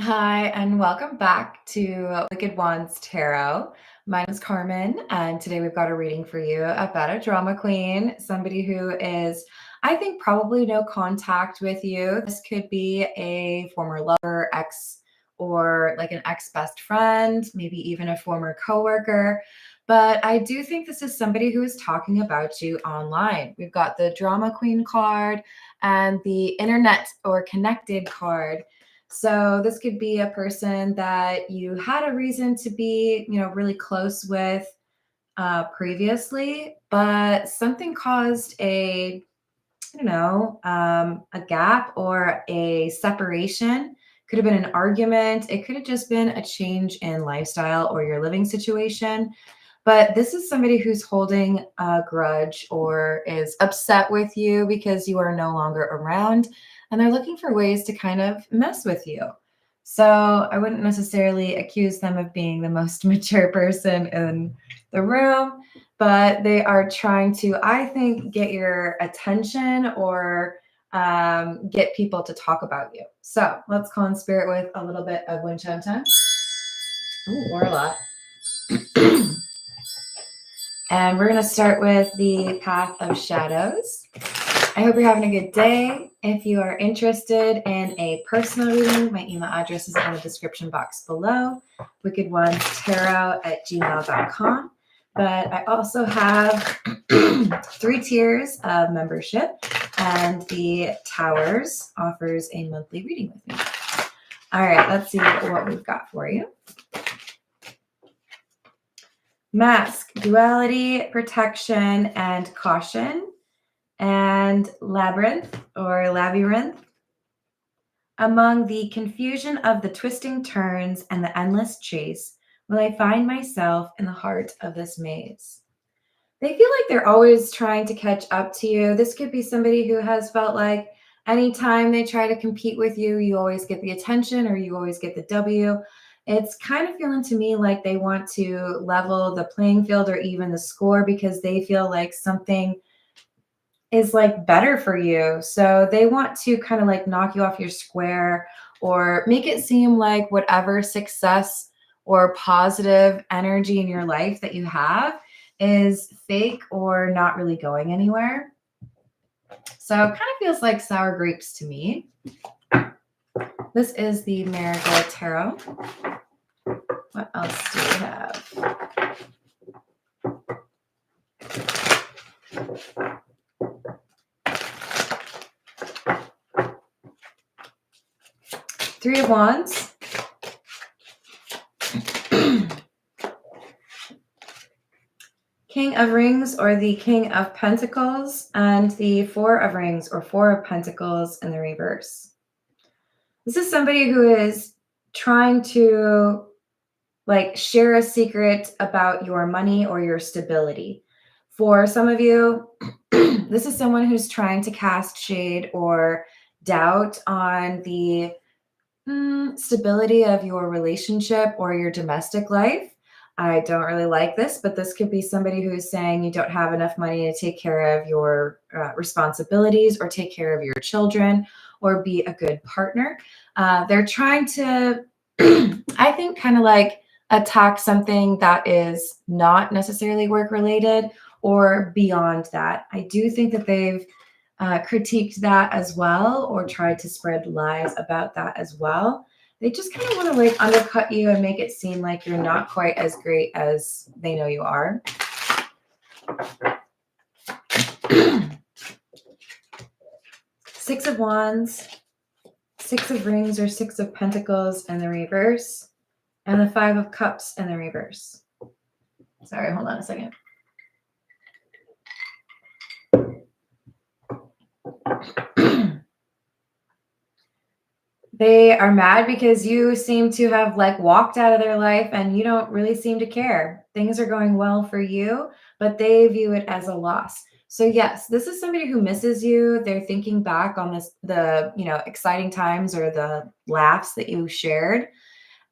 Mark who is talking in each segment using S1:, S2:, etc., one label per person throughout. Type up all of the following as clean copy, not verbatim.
S1: Hi, and welcome back to Wicked Wands Tarot. My name is Carmen, and today we've got a reading for you about a drama queen, somebody who is, I think, probably no contact with you. This could be a former lover, ex, or like an ex best friend, maybe even a former coworker. But I do think this is somebody who is talking about you online. We've got the drama queen card and the internet or connected card. So this could be a person that you had a reason to be, really close with previously, but something caused a gap or a separation. Could have been an argument. It could have just been a change in lifestyle or your living situation. But this is somebody who's holding a grudge or is upset with you because you are no longer around, and they're looking for ways to kind of mess with you. So I wouldn't necessarily accuse them of being the most mature person in the room, but they are trying to, I think, get your attention or get people to talk about you. So let's call in spirit with a little bit of wind chime time. Ooh, or a lot. And we're going to start with the Path of Shadows. I hope you're having a good day. If you are interested in a personal reading, my email address is in the description box below, wickedonestaro@gmail.com. But I also have 3 tiers of membership, and the Towers offers a monthly reading with me. All right, let's see what we've got for you. Mask, duality, protection, and caution. And labyrinth or labyrinth. Among the confusion of the twisting turns and the endless chase, will I find myself in the heart of this maze. They feel like they're always trying to catch up to you. This could be somebody who has felt like anytime they try to compete with you, you always get the attention or you always get the W. It's kind of feeling to me like they want to level the playing field or even the score because they feel like something is like better for you. So they want to kind of like knock you off your square or make it seem like whatever success or positive energy in your life that you have is fake or not really going anywhere. So it kind of feels like sour grapes to me. This is the Marigold Tarot. What else do we have? Three of Wands. King of Rings or the King of Pentacles, and the Four of Rings or Four of Pentacles in the reverse. This is somebody who is trying to share a secret about your money or your stability. For some of you, this is someone who's trying to cast shade or doubt on the stability of your relationship or your domestic life. I don't really like this, but this could be somebody who's saying you don't have enough money to take care of your responsibilities or take care of your children or be a good partner. They're trying to, I think, kind of like attack something that is not necessarily work related or beyond that. I do think that they've critiqued that as well or tried to spread lies about that as well. They just kind of want to like undercut you and make it seem like you're not quite as great as they know you are. Six of Wands, Six of Rings or Six of Pentacles in the reverse, and the Five of Cups in the reverse. Sorry, hold on a second. They are mad because you seem to have walked out of their life and you don't really seem to care. Things are going well for you, but they view it as a loss. So yes, this is somebody who misses you. They're thinking back on the exciting times or the laughs that you shared.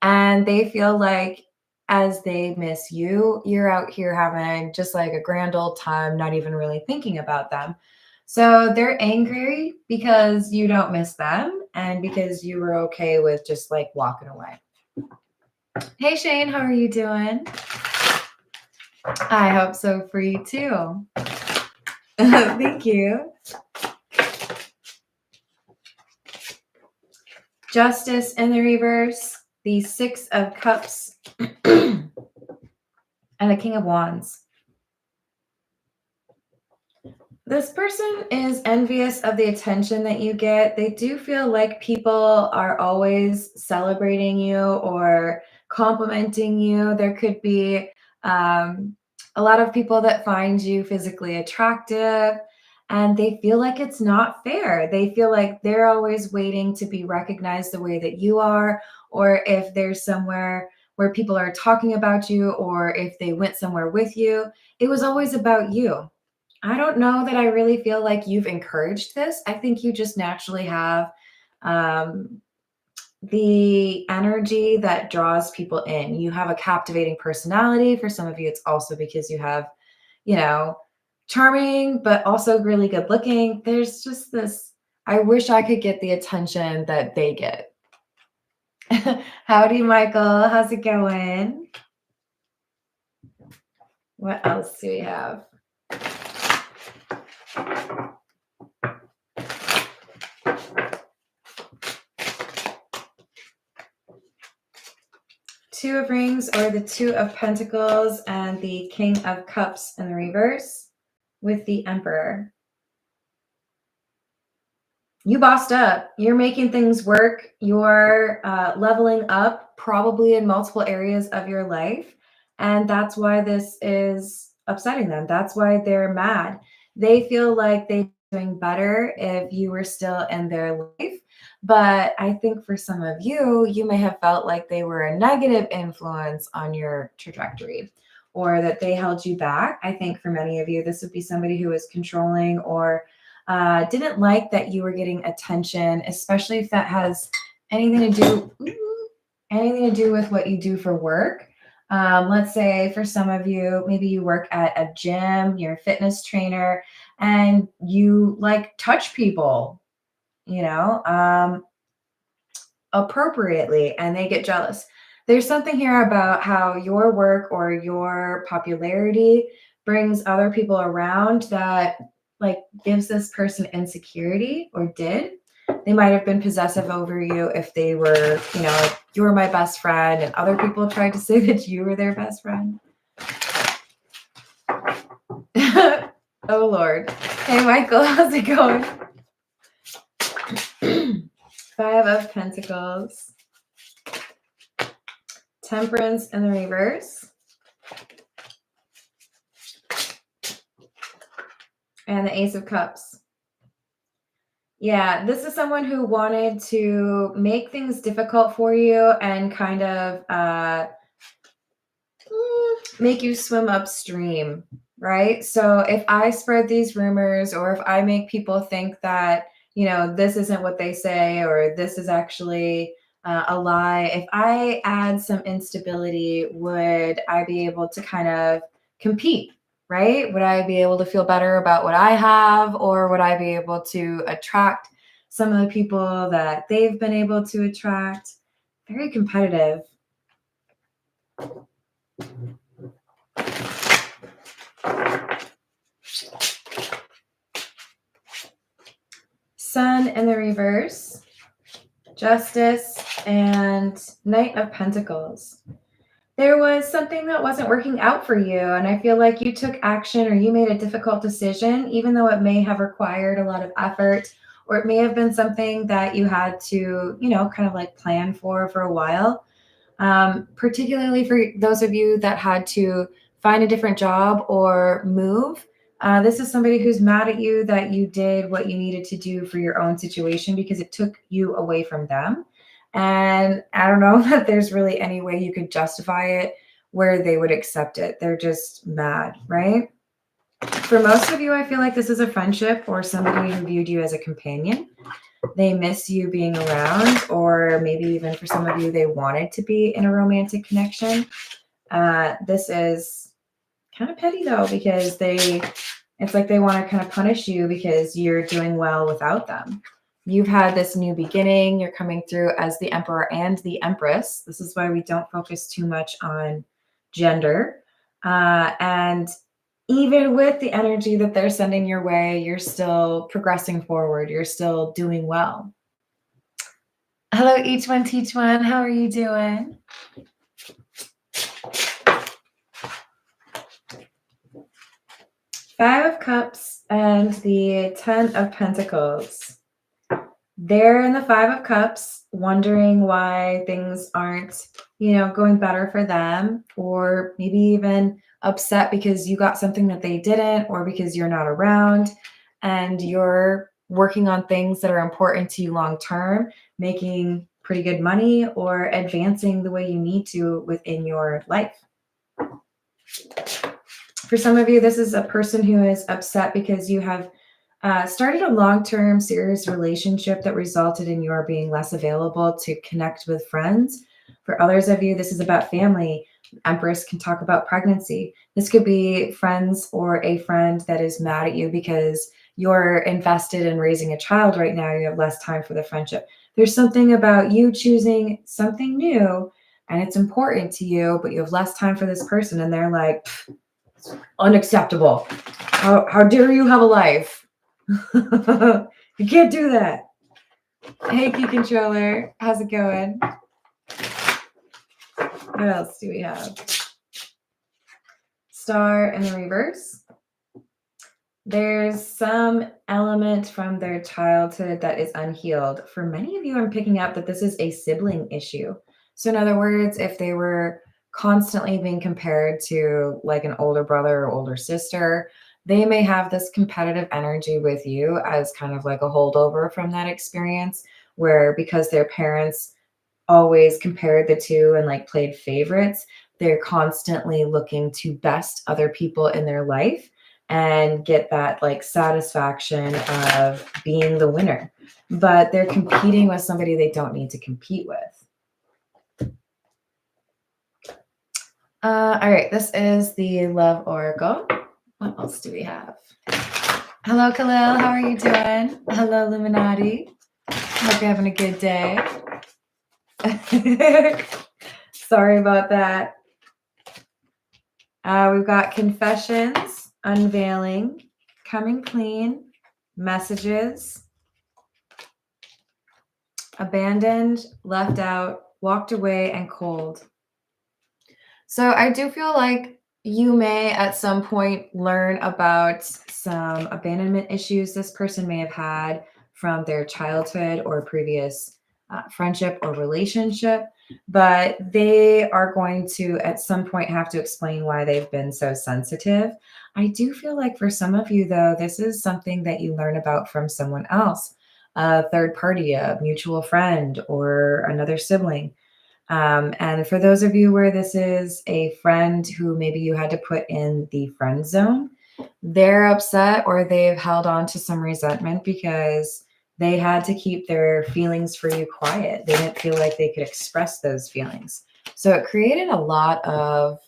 S1: And they feel like as they miss you, you're out here having just like a grand old time, not even really thinking about them. So they're angry because you don't miss them and because you were okay with just like walking away. Hey Shane, how are you doing? I hope so for you too. Thank you. Justice in the reverse, the Six of Cups, and the King of Wands. This person is envious of the attention that you get. They do feel like people are always celebrating you or complimenting you. There could be a lot of people that find you physically attractive and they feel like it's not fair. They feel like they're always waiting to be recognized the way that you are, or if there's somewhere where people are talking about you, or if they went somewhere with you, it was always about you. I don't know that I really feel like you've encouraged this. I think you just naturally have um, the energy that draws people in. You have a captivating personality. For some of you, it's also because you have, you know, charming, but also really good looking. There's just this, I wish I could get the attention that they get. Howdy, Michael. How's it going? What else do we have? Two of Rings or the Two of Pentacles and the King of Cups in the reverse with the Emperor. You bossed up. You're making things work. You're leveling up probably in multiple areas of your life. And that's why this is upsetting them. That's why they're mad. They feel like they're doing better if you were still in their life. But I think for some of you, you may have felt like they were a negative influence on your trajectory or that they held you back. I think for many of you, this would be somebody who is controlling or didn't like that you were getting attention, especially if that has anything to do with what you do for work. Let's say for some of you, maybe you work at a gym, you're a fitness trainer, and you like touch people, appropriately, and they get jealous. There's something here about how your work or your popularity brings other people around that like gives this person insecurity, or did. They might have been possessive over you if they were, like, you were my best friend and other people tried to say that you were their best friend. Oh Lord. Hey Michael, how's it going? Five of Pentacles. Temperance in the reverse. And the Ace of Cups. Yeah, this is someone who wanted to make things difficult for you and kind of make you swim upstream, right? So if I spread these rumors or if I make people think that, this isn't what they say or this is actually a lie, if I add some instability, would I be able to kind of compete? Right? Would I be able to feel better about what I have, or would I be able to attract some of the people that they've been able to attract? Very competitive. Sun in the reverse, Justice, and Knight of Pentacles. There was something that wasn't working out for you, and I feel like you took action or you made a difficult decision, even though it may have required a lot of effort, or it may have been something that you had to, kind of like plan for a while. Particularly for those of you that had to find a different job or move. This is somebody who's mad at you that you did what you needed to do for your own situation because it took you away from them. And I don't know that there's really any way you could justify it where they would accept it. They're just mad, right? For most of you, I feel like this is a friendship or somebody who viewed you as a companion. They miss you being around, or maybe even for some of you, they wanted to be in a romantic connection. This is kind of petty though, because they It's like they want to kind of punish you because you're doing well without them. You've had this new beginning. You're coming through as the Emperor and the Empress. This is why we don't focus too much on gender. And even with the energy that they're sending your way, you're still progressing forward. You're still doing well. Hello, each one, teach one. How are you doing? Five of Cups and the 10 of Pentacles. They're in the Five of Cups, wondering why things aren't, going better for them, or maybe even upset because you got something that they didn't, or because you're not around and you're working on things that are important to you long term, making pretty good money or advancing the way you need to within your life. For some of you, this is a person who is upset because you have started a long-term serious relationship that resulted in your being less available to connect with friends. For others of you, this is about family. Empress can talk about pregnancy. This could be friends or a friend that is mad at you because you're invested in raising a child right now. You have less time for the friendship. There's something about you choosing something new and it's important to you, but you have less time for this person. And they're like, unacceptable. How dare you have a life? You can't do that. Hey, Key Controller. How's it going? What else do we have? Star in the reverse. There's some element from their childhood that is unhealed. For many of you, I'm picking up that this is a sibling issue. So in other words, if they were constantly being compared to like an older brother or older sister, they may have this competitive energy with you as kind of like a holdover from that experience, where because their parents always compared the two and like played favorites, they're constantly looking to best other people in their life and get that like satisfaction of being the winner. But they're competing with somebody they don't need to compete with. All right, this is the Love Oracle. What else do we have? Hello, Khalil. How are you doing? Hello, Illuminati. Hope you're having a good day. Sorry about that. We've got confessions, unveiling, coming clean, messages, abandoned, left out, walked away, and cold. So I do feel like you may at some point learn about some abandonment issues this person may have had from their childhood or previous friendship or relationship, but they are going to at some point have to explain why they've been so sensitive. I do feel like for some of you, though, this is something that you learn about from someone else, a third party, a mutual friend, or another sibling. And for those of you where this is a friend who maybe you had to put in the friend zone, they're upset or they've held on to some resentment because they had to keep their feelings for you quiet. They didn't feel like they could express those feelings. So it created a lot of,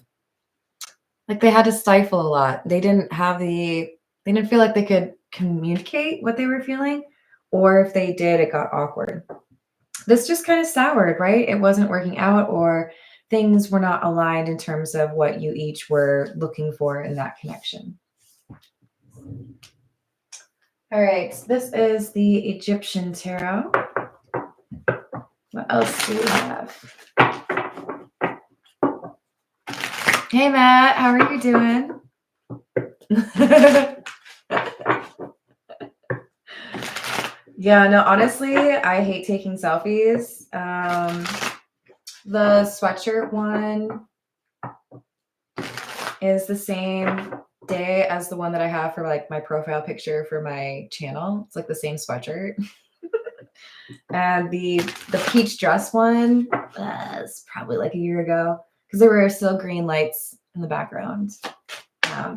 S1: like they had to stifle a lot. They didn't feel like they could communicate what they were feeling, or if they did, it got awkward. This just kind of soured, right? It wasn't working out, or things were not aligned in terms of what you each were looking for in that connection. All right, this is the Egyptian tarot. What else do we have? Hey, Matt, how are you doing? Yeah, no, honestly, I hate taking selfies. The sweatshirt one is the same day as the one that I have for like my profile picture for my channel. It's like the same sweatshirt. And the peach dress one is probably like a year ago because there were still green lights in the background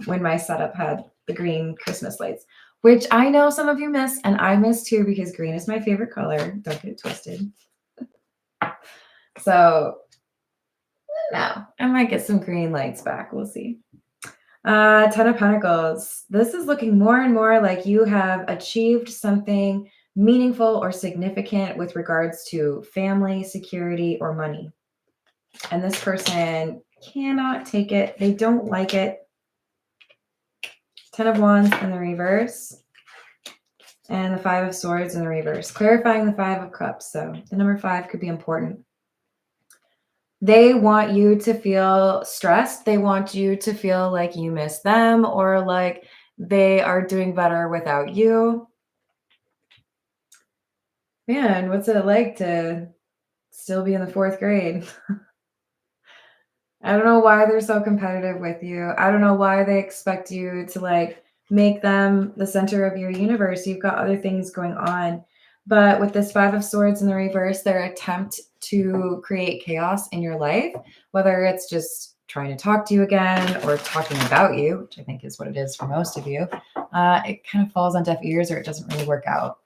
S1: when my setup had the green Christmas lights, which I know some of you miss, and I miss too because green is my favorite color. Don't get it twisted. So no, I might get some green lights back. We'll see. Ten of Pentacles. This is looking more and more like you have achieved something meaningful or significant with regards to family, security, or money. And this person cannot take it. They don't like it. Ten of Wands in the reverse. And the Five of Swords in the reverse. Clarifying the Five of Cups. So the number 5 could be important. They want you to feel stressed. They want you to feel like you miss them or like they are doing better without you. Man, what's it like to still be in the 4th grade? I don't know why they're so competitive with you. I don't know why they expect you to like make them the center of your universe. You've got other things going on. But with this Five of Swords in the reverse, their attempt to create chaos in your life, whether it's just trying to talk to you again or talking about you, which I think is what it is for most of you, it kind of falls on deaf ears or it doesn't really work out.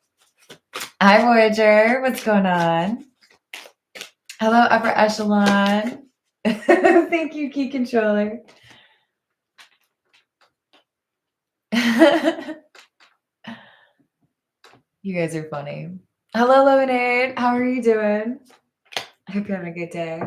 S1: Hi, Voyager. What's going on? Hello, Upper Echelon. Thank you, Key Controller. You guys are funny. Hello, Lemonade. How are you doing? I hope you're having a good day.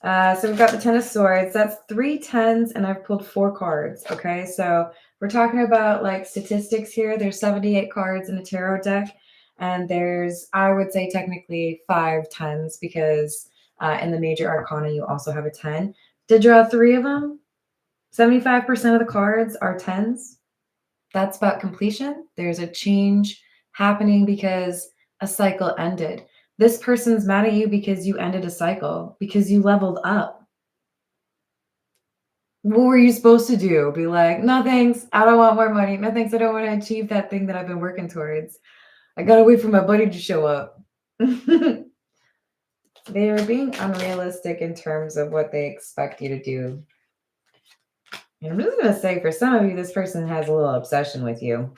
S1: So we've got the Ten of Swords. That's 3 tens, and I've pulled 4 cards. Okay, so we're talking about like statistics here. There's 78 cards in a tarot deck, and there's, I would say, technically 5 tens because in the major arcana you also have a 10. Did draw 3 of them? 75% of the cards are tens. That's about completion. There's a change happening because a cycle ended. This person's mad at you because you ended a cycle, because you leveled up. What were you supposed to do? Be like, no thanks, I don't want more money. No thanks, I don't want to achieve that thing that I've been working towards. I gotta wait for my buddy to show up. They are being unrealistic in terms of what they expect you to do. And I'm just going to say, for some of you, this person has a little obsession with you.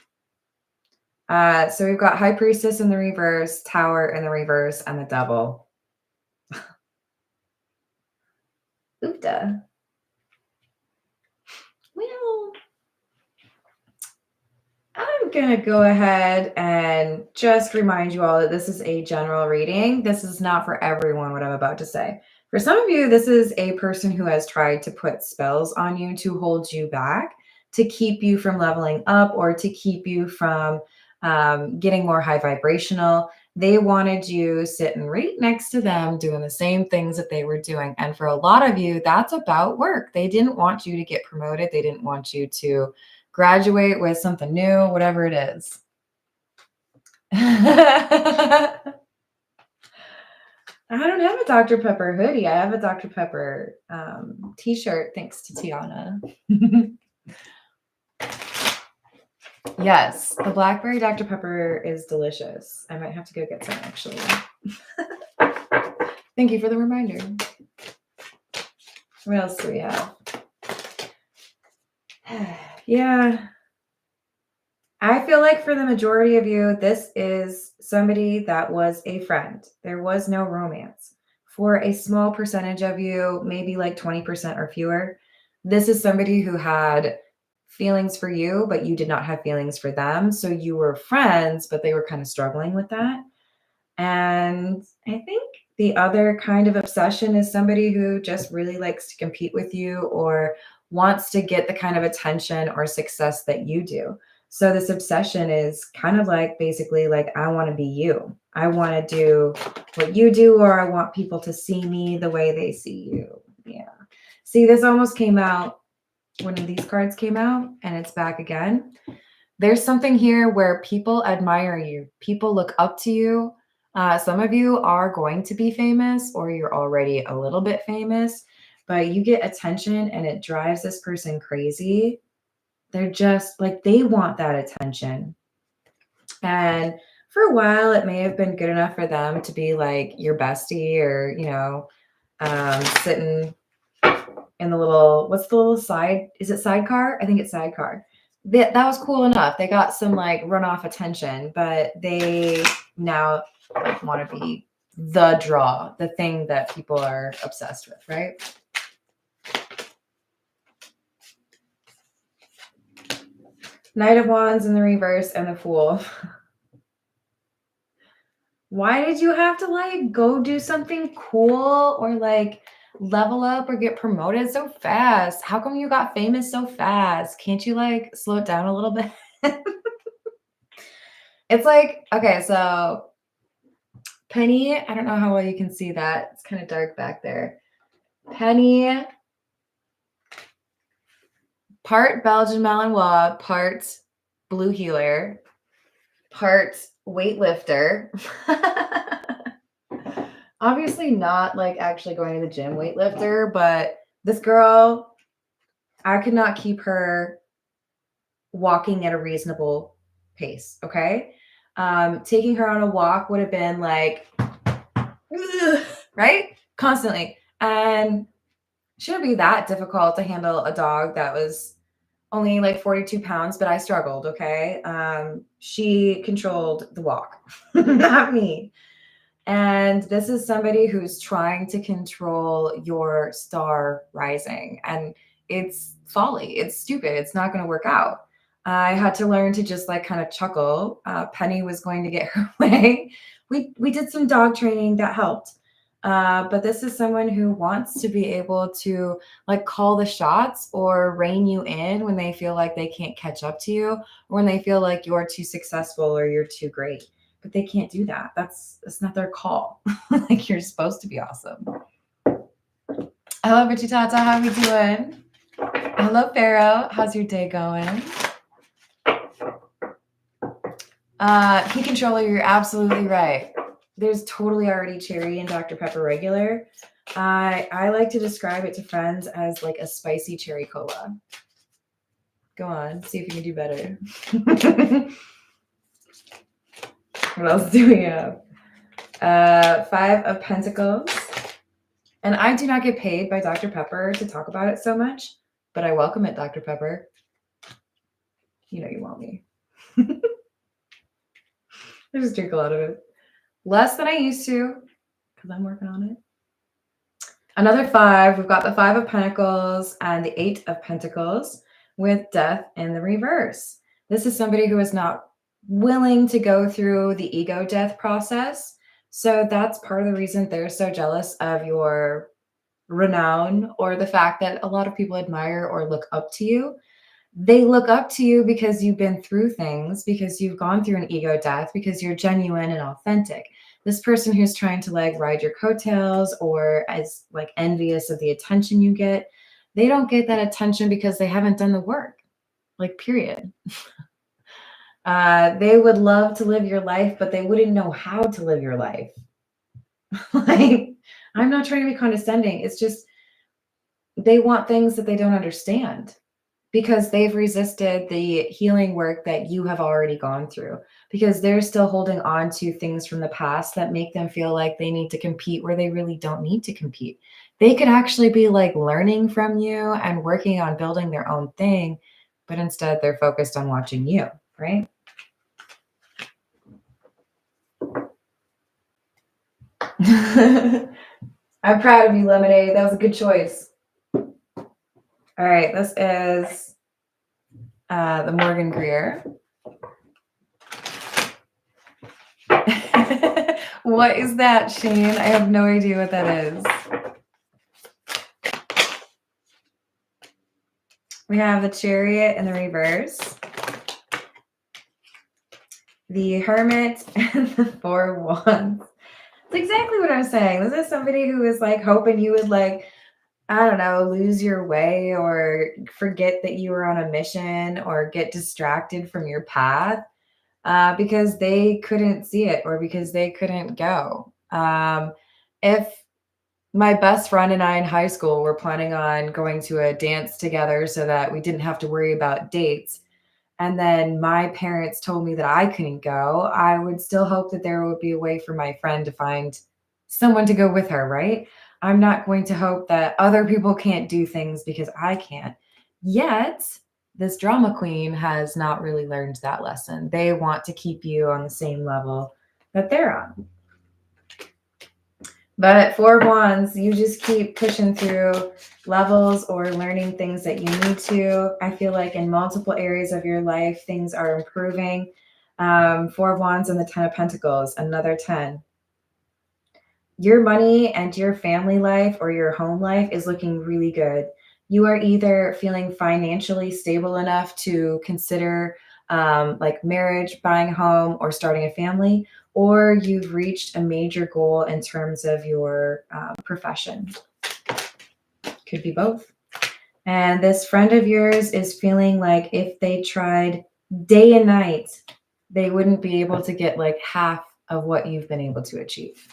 S1: So we've got High Priestess in the reverse, Tower in the reverse, and the Devil. Oopda. Well, I'm going to go ahead and just remind you all that this is a general reading. This is not for everyone, what I'm about to say. For some of you, this is a person who has tried to put spells on you to hold you back, to keep you from leveling up or to keep you from getting more high vibrational. They wanted you sitting right next to them doing the same things that they were doing. And for a lot of you, that's about work. They didn't want you to get promoted. They didn't want you to graduate with something new, whatever it is. I don't have a Dr. Pepper hoodie. I have a Dr. Pepper t-shirt, thanks to Tiana. Yes, the blackberry Dr. Pepper is delicious. I might have to go get some, actually. Thank you for the reminder. What else do we have? Yeah. I feel like for the majority of you, this is somebody that was a friend. There was no romance. For a small percentage of you, maybe like 20% or fewer, this is somebody who had feelings for you, but you did not have feelings for them. So you were friends, but they were kind of struggling with that. And I think the other kind of obsession is somebody who just really likes to compete with you or wants to get the kind of attention or success that you do. So this obsession is kind of like basically like, I want to be you. I want to do what you do, or I want people to see me the way they see you. Yeah. See, this almost came out when these cards came out, and it's back again. There's something here where people admire you. People look up to you. Some of you are going to be famous, or you're already a little bit famous, but you get attention and it drives this person crazy. They're just like, they want that attention. And for a while, it may have been good enough for them to be like your bestie, or, you know, sitting in the little, what's the little side? Is it sidecar? I think it's sidecar. That was cool enough. They got some like runoff attention, but they now like want to be the draw, the thing that people are obsessed with, right? Knight of Wands in the reverse and the Fool. Why did you have to like go do something cool or like level up or get promoted so fast? How come you got famous so fast? Can't you like slow it down a little bit? It's like, okay, so Penny, I don't know how well you can see that. It's kind of dark back there. Penny, part Belgian Malinois, part blue healer, part weightlifter. Obviously not like actually going to the gym weightlifter, but this girl, I could not keep her walking at a reasonable pace. Okay. Taking her on a walk would have been like, right? Constantly. And shouldn't be that difficult to handle a dog that was only like 42 pounds, but I struggled. Okay. She controlled the walk, not me. And this is somebody who's trying to control your star rising. And it's folly. It's stupid. It's not going to work out. I had to learn to just like kind of chuckle. Penny was going to get her way. We did some dog training that helped. But this is someone who wants to be able to like call the shots or rein you in when they feel like they can't catch up to you, or when they feel like you're too successful or you're too great. But they can't do that. That's not their call. Like you're supposed to be awesome. Hello, Richie Tata. How we doing? Hello, Pharaoh. How's your day going? Key controller, you're absolutely right. There's totally already cherry in Dr. Pepper regular. I like to describe it to friends as like a spicy cherry cola. Go on, see if you can do better. What else do we have? 5 of Pentacles. And I do not get paid by Dr. Pepper to talk about it so much, but I welcome it, Dr. Pepper. You know you want me. I just drink a lot of it. Less than I used to, because I'm working on it. Another 5. We've got the 5 of Pentacles and the 8 of Pentacles with Death in the reverse. This is somebody who is not willing to go through the ego death process. So that's part of the reason they're so jealous of your renown or the fact that a lot of people admire or look up to you. They look up to you because you've been through things, because you've gone through an ego death, because you're genuine and authentic. This person who's trying to like ride your coattails or is like envious of the attention you get, they don't get that attention because they haven't done the work. Like, period. They would love to live your life, but they wouldn't know how to live your life. Like, I'm not trying to be condescending. It's just they want things that they don't understand because they've resisted the healing work that you have already gone through, because they're still holding on to things from the past that make them feel like they need to compete where they really don't need to compete. They could actually be like learning from you and working on building their own thing, but instead they're focused on watching you, right? I'm proud of you, Lemonade. That was a good choice. All right, this is the Morgan Greer. What is that, Shane? I have no idea what that is. We have the Chariot in the reverse, the Hermit, and the 4 Wands. It's exactly what I'm saying. This is somebody who is like hoping you would like, I don't know, lose your way or forget that you were on a mission or get distracted from your path because they couldn't see it or because they couldn't go. If my best friend and I in high school were planning on going to a dance together so that we didn't have to worry about dates, and then my parents told me that I couldn't go, I would still hope that there would be a way for my friend to find someone to go with her, right? I'm not going to hope that other people can't do things because I can't. Yet, this drama queen has not really learned that lesson. They want to keep you on the same level that they're on. But Four of Wands, you just keep pushing through levels or learning things that you need to. I feel like in multiple areas of your life, things are improving. Four of Wands and the Ten of Pentacles, another 10. Your money and your family life or your home life is looking really good. You are either feeling financially stable enough to consider like marriage, buying a home, or starting a family, or you've reached a major goal in terms of your profession. Could be both. And this friend of yours is feeling like if they tried day and night, they wouldn't be able to get like half of what you've been able to achieve.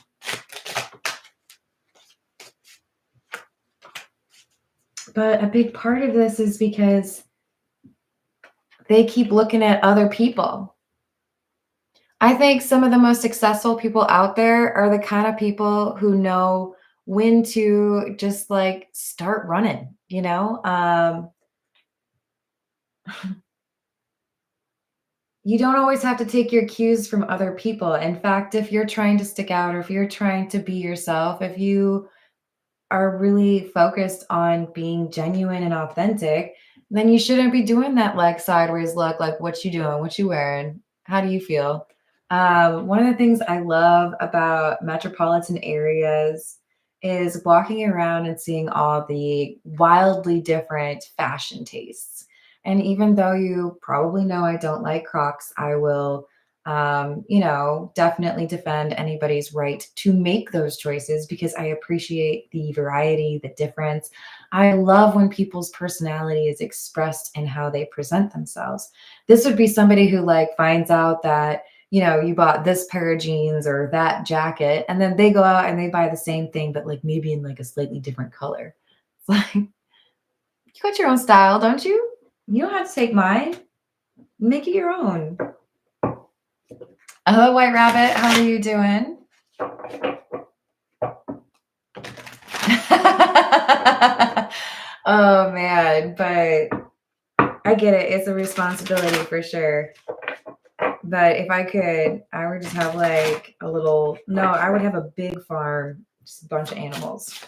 S1: But a big part of this is because they keep looking at other people. I think some of the most successful people out there are the kind of people who know when to just like start running, you know? You don't always have to take your cues from other people. In fact, if you're trying to stick out or if you're trying to be yourself, if you are really focused on being genuine and authentic, then you shouldn't be doing that like sideways look, like what you doing, what you wearing, how do you feel? One of the things I love about metropolitan areas is walking around and seeing all the wildly different fashion tastes. And even though you probably know I don't like Crocs, I will definitely defend anybody's right to make those choices because I appreciate the variety, the difference. I love when people's personality is expressed in how they present themselves. This would be somebody who like finds out that, you bought this pair of jeans or that jacket, and then they go out and they buy the same thing, but like maybe in like a slightly different color. It's like, you got your own style, don't you? You don't have to take mine. Make it your own. Hello, White Rabbit. How are you doing? Oh, man. But I get it. It's a responsibility for sure. But if I could, I would just have like I would have a big farm, just a bunch of animals.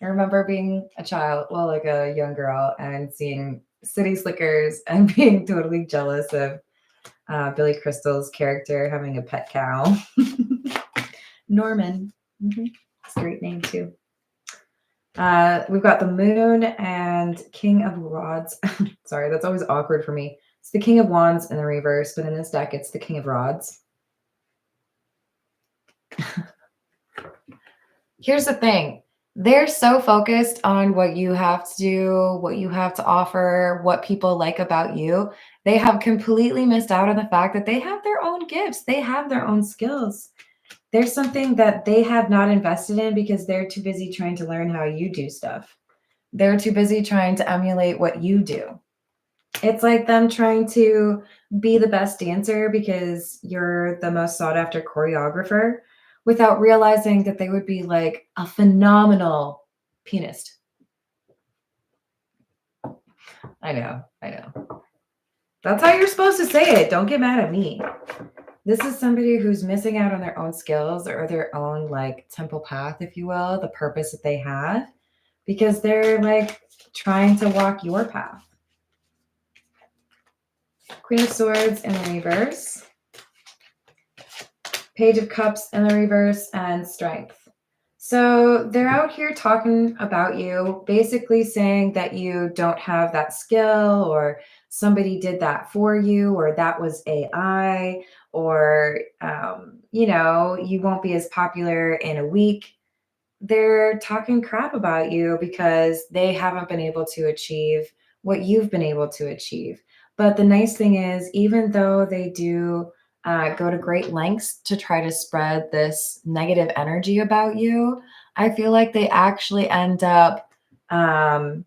S1: I remember being a child, well, like a young girl, and seeing City Slickers and being totally jealous of Billy Crystal's character having a pet cow. Norman. Mm-hmm. It's a great name too. We've got the Moon and King of Rods. Sorry, that's always awkward for me. It's the King of Wands in the reverse, but in this deck, it's the King of Rods. Here's the thing. They're so focused on what you have to do, what you have to offer, what people like about you. They have completely missed out on the fact that they have their own gifts. They have their own skills. There's something that they have not invested in because they're too busy trying to learn how you do stuff. They're too busy trying to emulate what you do. It's like them trying to be the best dancer because you're the most sought after choreographer without realizing that they would be like a phenomenal pianist. I know. That's how you're supposed to say it. Don't get mad at me. This is somebody who's missing out on their own skills or their own like temple path, if you will, the purpose that they have, because they're like trying to walk your path. Queen of Swords in the reverse. Page of Cups in the reverse, and Strength. So they're out here talking about you, basically saying that you don't have that skill, or somebody did that for you, or that was AI, or, you won't be as popular in a week. They're talking crap about you because they haven't been able to achieve what you've been able to achieve. But the nice thing is, even though they do go to great lengths to try to spread this negative energy about you, I feel like they actually end up kind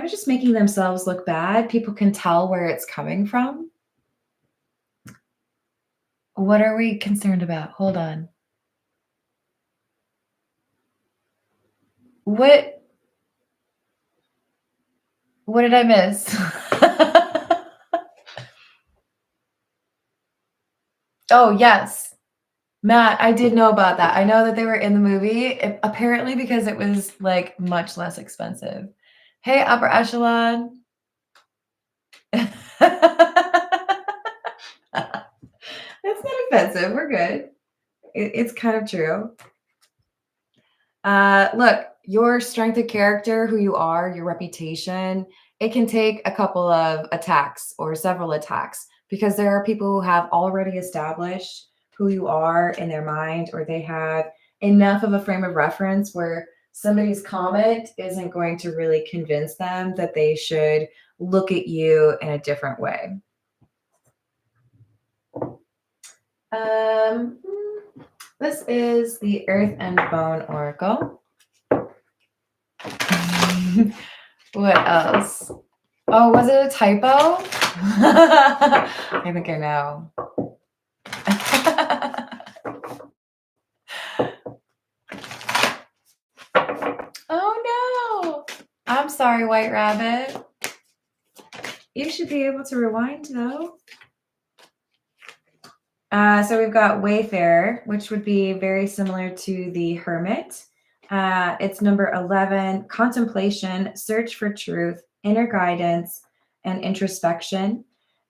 S1: of just making themselves look bad. People can tell where it's coming from. What are we concerned about? Hold on. What did I miss? Oh, yes. Matt, I did know about that. I know that they were in the movie, apparently because it was like much less expensive. Hey, upper echelon. That's not offensive. We're good. It's kind of true. Look, your strength of character, who you are, your reputation, it can take a couple of attacks or several attacks because there are people who have already established who you are in their mind, or they have enough of a frame of reference where somebody's comment isn't going to really convince them that they should look at you in a different way. This is the Earth and Bone Oracle. What else? Oh, was it a typo? I think I know. Oh no! I'm sorry, White Rabbit. You should be able to rewind though. So we've got Wayfarer, which would be very similar to the Hermit. It's number 11, contemplation, search for truth, inner guidance, and introspection.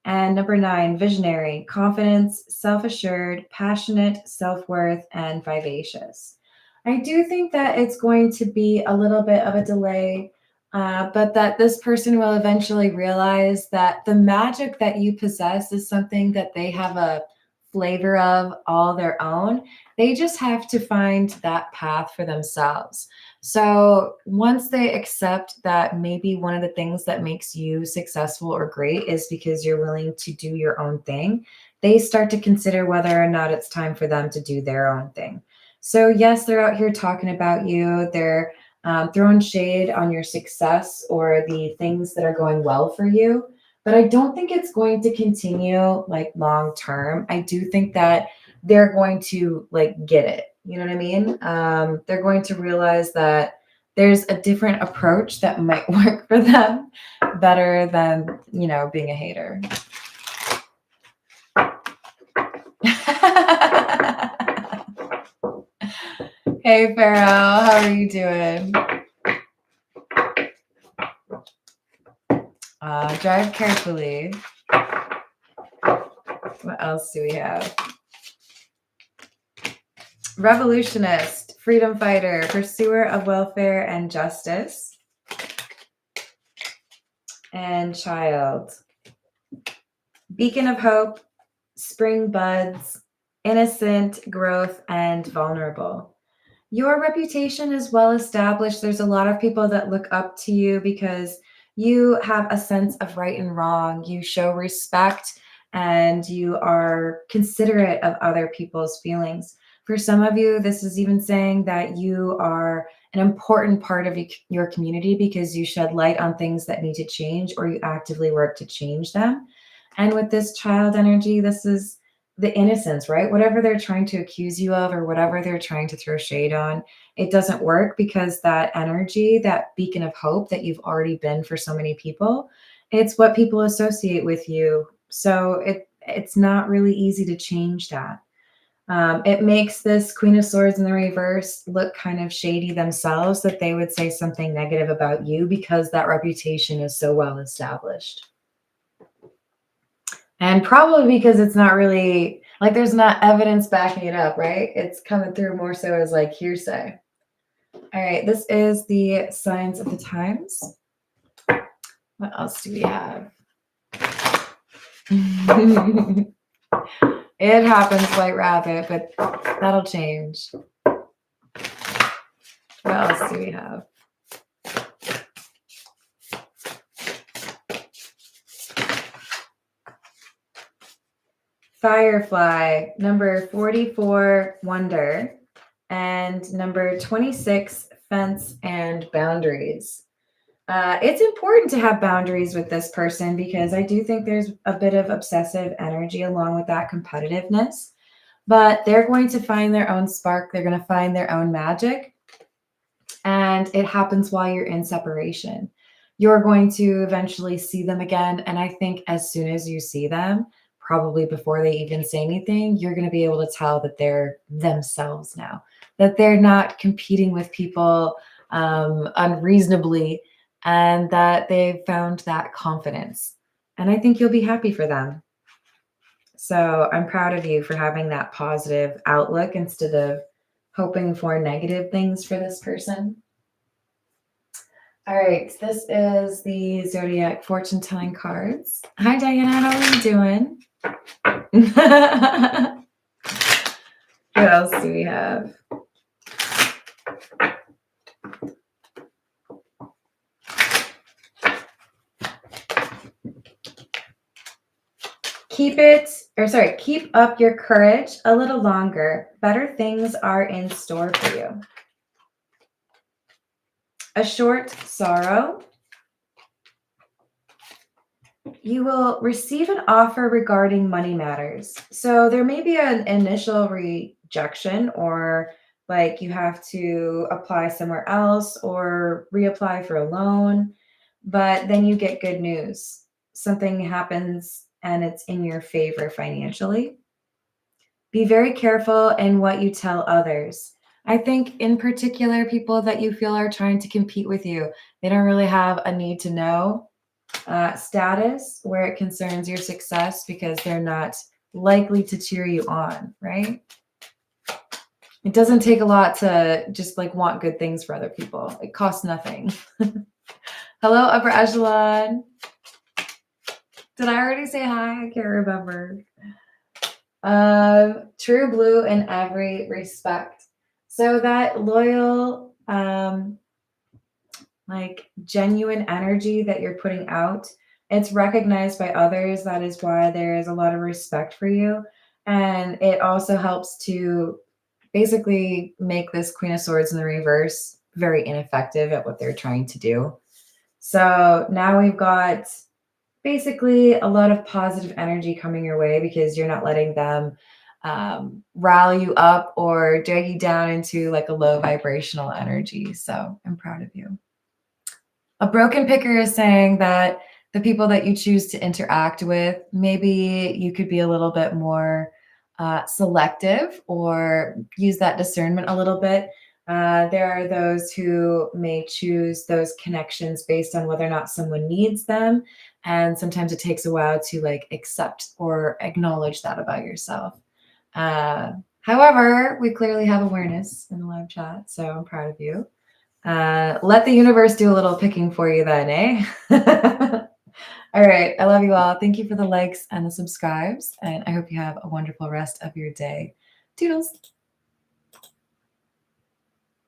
S1: And number 9, visionary, confidence, self-assured, passionate, self-worth, and vivacious. I do think that it's going to be a little bit of a delay, but that this person will eventually realize that the magic that you possess is something that they have a flavor of all their own. They just have to find that path for themselves. So once they accept that maybe one of the things that makes you successful or great is because you're willing to do your own thing, they start to consider whether or not it's time for them to do their own thing. So yes, they're out here talking about you. They're throwing shade on your success or the things that are going well for you. But I don't think it's going to continue like long term. I do think that they're going to like get it. You know what I mean? They're going to realize that there's a different approach that might work for them better than, you know, being a hater. Hey, Pharaoh, how are you doing? Drive carefully. What else do we have? Revolutionist, freedom fighter, pursuer of welfare and justice. And child. Beacon of hope, spring buds, innocent, growth, and vulnerable. Your reputation is well established. There's a lot of people that look up to you because you have a sense of right and wrong. You show respect and you are considerate of other people's feelings. For some of you, this is even saying that you are an important part of your community because you shed light on things that need to change or you actively work to change them. And with this child energy, this is the innocence, right? Whatever they're trying to accuse you of or whatever they're trying to throw shade on, it doesn't work because that energy, that beacon of hope that you've already been for so many people, it's what people associate with you. So it's not really easy to change that. It makes this Queen of Swords in the reverse look kind of shady themselves, that they would say something negative about you because that reputation is so well established. And probably because it's not really, like there's not evidence backing it up, right? It's coming through more so as like hearsay. All right, this is the signs of the times. What else do we have? It happens, White Rabbit, but that'll change. What else do we have? Firefly, number 44, Wonder, and number 26, Fence and Boundaries. It's important to have boundaries with this person because I do think there's a bit of obsessive energy along with that competitiveness, but they're going to find their own spark. They're going to find their own magic, and it happens while you're in separation. You're going to eventually see them again, and I think as soon as you see them, probably before they even say anything, you're going to be able to tell that they're themselves now, that they're not competing with people unreasonably, and that they've found that confidence. And I think you'll be happy for them. So I'm proud of you for having that positive outlook instead of hoping for negative things for this person. All right, this is the Zodiac fortune telling cards. Hi, Diana. How are you doing? What else do we have? Keep up your courage a little longer. Better things are in store for you. A short sorrow. You will receive an offer regarding money matters. So there may be an initial rejection, or like you have to apply somewhere else or reapply for a loan, but then you get good news. Something happens and it's in your favor financially. Be very careful in what you tell others. I think in particular, people that you feel are trying to compete with you, they don't really have a need to know status where it concerns your success, because they're not likely to cheer you on, right? It doesn't take a lot to just like want good things for other people. It costs nothing. Hello, upper echelon. Did I already say hi? I can't remember. True blue in every respect. So that loyal, like genuine energy that you're putting out, it's recognized by others. That is why there is a lot of respect for you. And it also helps to basically make this Queen of Swords in the reverse very ineffective at what they're trying to do. So now we've got basically a lot of positive energy coming your way, because you're not letting them rally you up or drag you down into like a low vibrational energy. So I'm proud of you. A broken picker is saying that the people that you choose to interact with, maybe you could be a little bit more selective or use that discernment a little bit. There are those who may choose those connections based on whether or not someone needs them. And sometimes it takes a while to like accept or acknowledge that about yourself. However, we clearly have awareness in the live chat, so I'm proud of you. Let the universe do a little picking for you then, eh? All right. I love you all. Thank you for the likes and the subscribes, and I hope you have a wonderful rest of your day. Toodles.